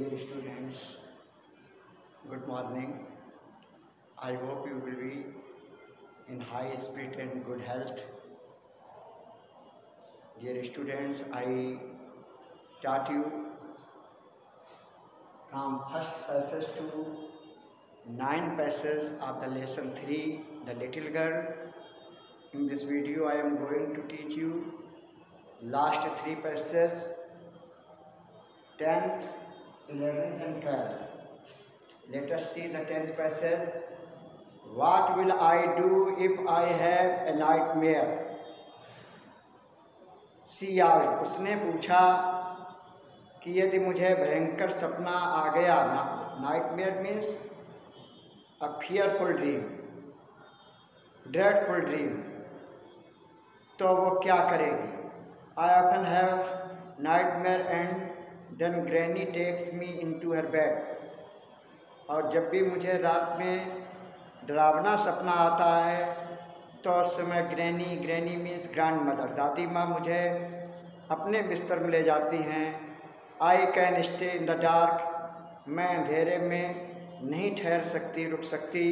Dear students, good morning. I hope you will be in high spirit and good health. Dear students, I start you from first passage to 9 passages of the lesson 3, The Little Girl. In this video, I am going to teach you last 3 passages, 10th, 11th and 12th. Let us see the 10th passage. What will I do if I have a nightmare? सियाल उसने पूछा कि यदि मुझे भयंकर सपना आ गया, nightmare means a fearful dream, dreadful dream, तो वो क्या करेगी? I often have nightmare and then granny takes me into her bed. और जब भी मुझे रात में डरावना सपना आता है तो उस समय ग्रैनी मीन्स ग्रैंड मदर, दादी माँ मुझे अपने बिस्तर में ले जाती हैं। I can stay in the dark, मैं अंधेरे में नहीं ठहर सकती, रुक सकती।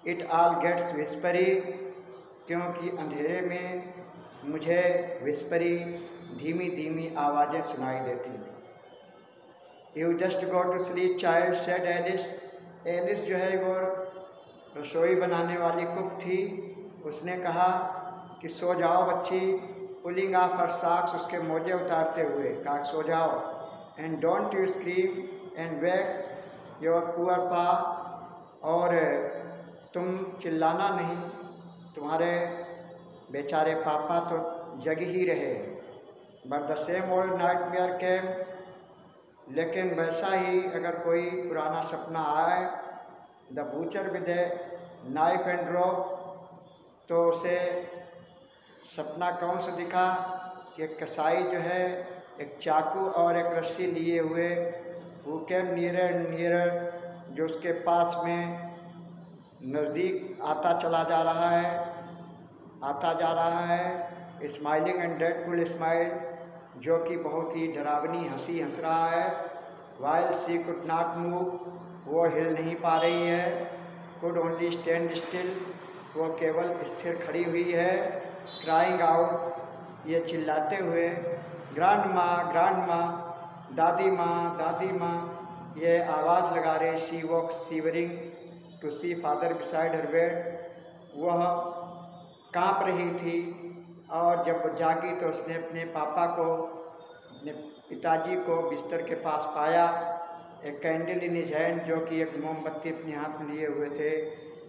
इट ऑल गेट्स विस्परी, क्योंकि अंधेरे में मुझे विस्परी धीमी धीमी आवाज़ें सुनाई देती हैं। You just go to sleep child said Alice. Alice जो है वो रसोई बनाने वाली कुक थी, उसने कहा कि सो जाओ बच्ची। पुलिंग ऑफ हर सॉक्स, उसके मोजे उतारते हुए कहा सो जाओ। And don't you scream and wake your poor पा, और तुम चिल्लाना नहीं, तुम्हारे बेचारे पापा तो जग ही रहे। But the same old nightmare came, लेकिन वैसा ही अगर कोई पुराना सपना आए, the butcher with a knife and rope, तो उसे सपना कौन सा दिखा कि एक कसाई जो है एक चाकू और एक रस्सी लिए हुए, वो केम नियरर एंड नियरर, जो उसके पास में नज़दीक आता चला जा रहा है, आता जा रहा है। स्माइलिंग एंड ड्रेडफुल स्माइल, जो कि बहुत ही डरावनी हंसी हंस रहा है। While she could not move, वो हिल नहीं पा रही है। कुड ओनली स्टैंड स्टिल, वो केवल स्थिर खड़ी हुई है। क्राइंग आउट, ये चिल्लाते हुए। ग्रैंड माँ, दादी माँ, ये आवाज़ लगा रहे। She woke shivering to see father beside her bed, वह काँप रही थी और जब वो जागी तो उसने अपने पापा को, अपने पिताजी को बिस्तर के पास पाया। एक कैंडल इन हिज हैंड, जो कि एक मोमबत्ती अपने हाथ में लिए हुए थे।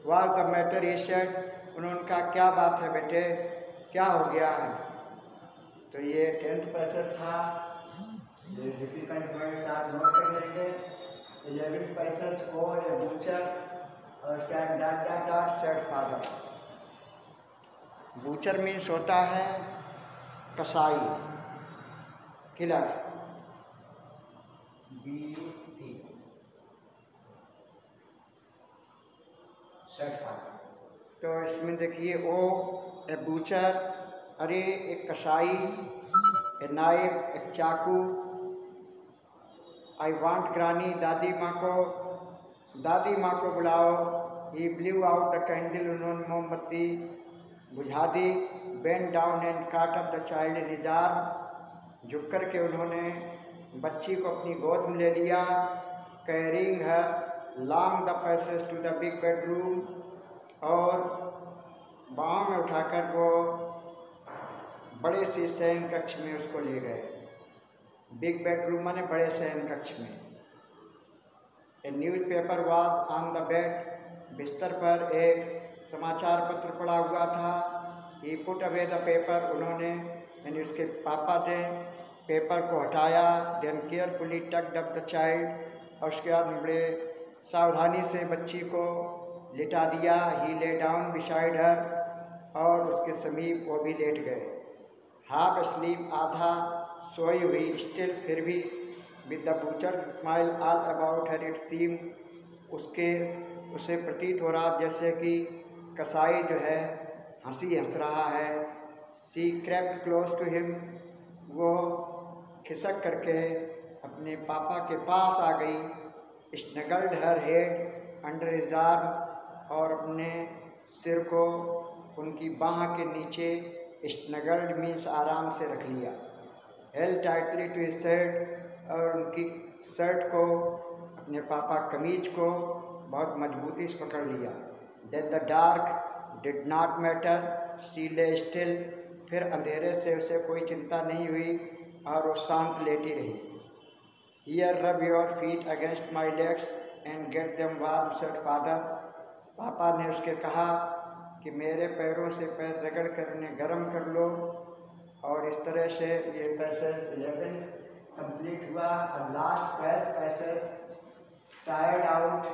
Was the matter he said, उन्होंने कहा क्या बात है बेटे, क्या हो गया है? तो ये 10th पैसेज था। ये डिफिकल्ट वर्ड्स आप नोट कर लेंगे। 11th पैसेज को ये बूचर और stand dot said father. Butcher means होता है कसाई, किलर, BUT, सेड फादर। तो इसमें देखिए ओ ए बूचर, अरे एक कसाई, ए नाइफ, एक चाकू। आई वांट ग्रानी, दादी माँ को बुलाओ। ही ब्लू आउट द कैंडल, उन्होंने मोमबत्ती बुझा दी। बेंड डाउन एंड काट up the child in his arm, झुक कर के उन्होंने बच्ची को अपनी गोद में ले लिया। Carrying her long the passage to the big bedroom, और बाहों में उठाकर वो बड़े से शयन कक्ष में उसको ले गए। बिग बेडरूम माने बड़े शयन कक्ष में। A newspaper was on the bed, बिस्तर पर एक समाचार पत्र पड़ा हुआ था। He put away the paper, उन्होंने यानी उसके पापा ने पेपर को हटाया। Then carefully tucked up the child, और उसके बाद बड़े सावधानी से बच्ची को लिटा दिया। ही ले डाउन बिसाइड हर, और उसके समीप वो भी लेट गए। हाफ स्लीप, आधा सोई हुई, स्टिल फिर भी, with the butcher's smile all about her, it seem, उसे प्रतीत हो रहा जैसे कि कसाई जो है हंसी हंस रहा है। सी क्रेप्ट क्लोज टू हिम, वो खिसक करके अपने पापा के पास आ गई। स्नगल्ड हर हेड अंडर हिज आर्म, और अपने सिर को उनकी बाह के नीचे, स्नगल्ड मीन्स आराम से रख लिया। Held tightly to his shirt, और उनकी शर्ट को, अपने पापा कमीज को बहुत मजबूती से पकड़ लिया। Then the dark did not matter, she lay still, फिर अंधेरे से उसे कोई चिंता नहीं हुई और वो शांत लेटी रही। Here rub your feet against my legs and get them warm, said father. पापा ने उसके कहा कि मेरे पैरों से पैर रगड़ कर उन्हें गर्म कर लो, और इस तरह से ये पैसेज 11 कंप्लीट हुआ। और last 12th passage tired out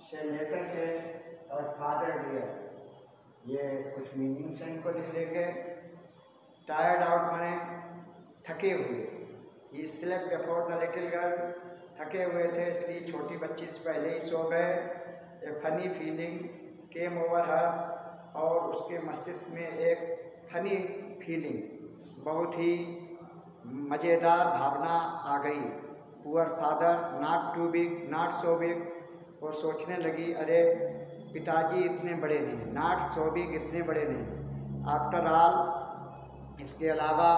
से लेकर के और फादर डियर, ये कुछ मीनिंग्स हैं, इनको लिख लेंगे। टायर्ड आउट माने थके हुए। He slept before the little girl, थके हुए थे इसलिए छोटी बच्ची से पहले ही सो गए। A funny feeling came over her, और उसके मस्तिष्क में एक फनी फीलिंग, बहुत ही मज़ेदार भावना आ गई। Poor father not too big not so big, वो सोचने लगी अरे पिताजी इतने बड़े नहीं, नॉट सो बिग इतने बड़े नहीं। आफ्टर ऑल, इसके अलावा,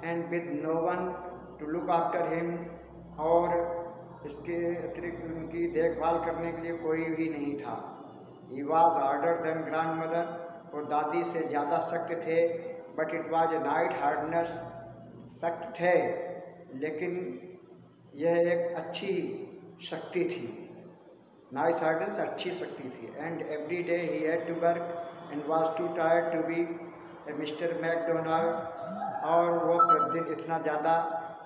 and with no one to look after him, और इसके अतिरिक्त उनकी देखभाल करने के लिए कोई भी नहीं था। He was harder than grand mother, वो दादी से ज़्यादा सख्त थे। But it was a night hardness, सख्त थे लेकिन यह एक अच्छी शक्ति थी। नाइस हार्डनेस अच्छी शक्ति थी। And every day he had to work and was too tired to be a Mister McDonald, और वो प्रतिदिन इतना ज़्यादा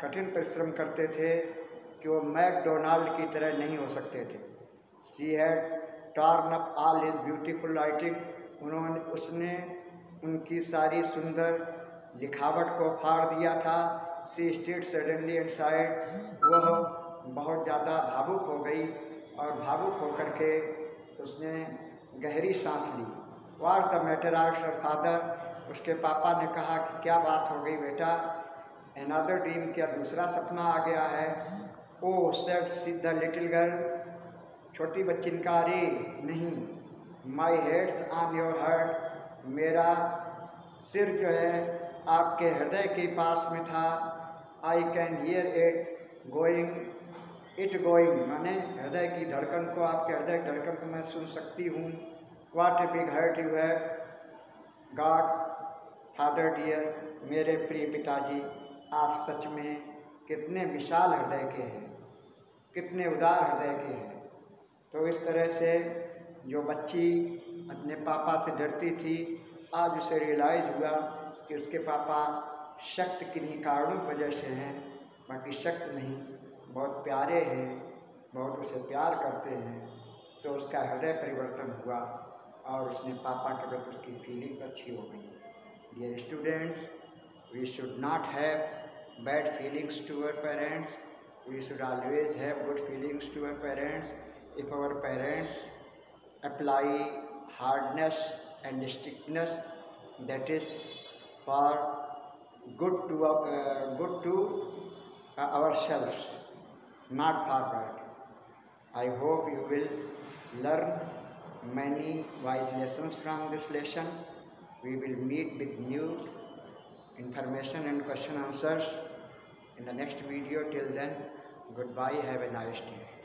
कठिन परिश्रम करते थे कि वो मैकडोनाल्ड की तरह नहीं हो सकते थे। She had torn up all his beautiful writing, उसने उनकी सारी सुंदर लिखावट को फाड़ दिया था। शी स्टेड सडनली इनसाइड, वह बहुत ज़्यादा भावुक हो गई, और भावुक होकर के उसने गहरी सांस ली। What the matter asked her father, उसके पापा ने कहा कि क्या बात हो गई बेटा। अनदर ड्रीम, क्या दूसरा सपना आ गया है। ओ सेड द लिटिल गर्ल, छोटी बच्ची ने कहा अरे नहीं। माई हेड्स ऑन योर हार्ट, मेरा सिर जो है आपके हृदय के पास में था। I can hear it going, it going माने हृदय की धड़कन को, आपके हृदय की धड़कन को मैं सुन सकती हूँ। What a big heart you have got father dear, मेरे प्रिय पिताजी आप सच में कितने विशाल हृदय के हैं, कितने उदार हृदय के हैं। तो इस तरह से जो बच्ची अपने पापा से डरती थी, आज उसे रियलाइज़ हुआ कि उसके पापा शक्त किन्हीं कारणों की वजह से हैं, बाकी शक्त नहीं, बहुत प्यारे हैं, बहुत उसे प्यार करते हैं। तो उसका हृदय परिवर्तन हुआ और उसने पापा के प्रति उसकी फीलिंग्स अच्छी हो गई। Dear students, we should not have bad feelings to our parents. We should always have good feelings to our parents. If our parents apply hardness and strictness, that is for good to ourselves, not for bad. I hope you will learn many wise lessons from this lesson. We will meet with new information and question answers in the next video. Till then, goodbye, have a nice day.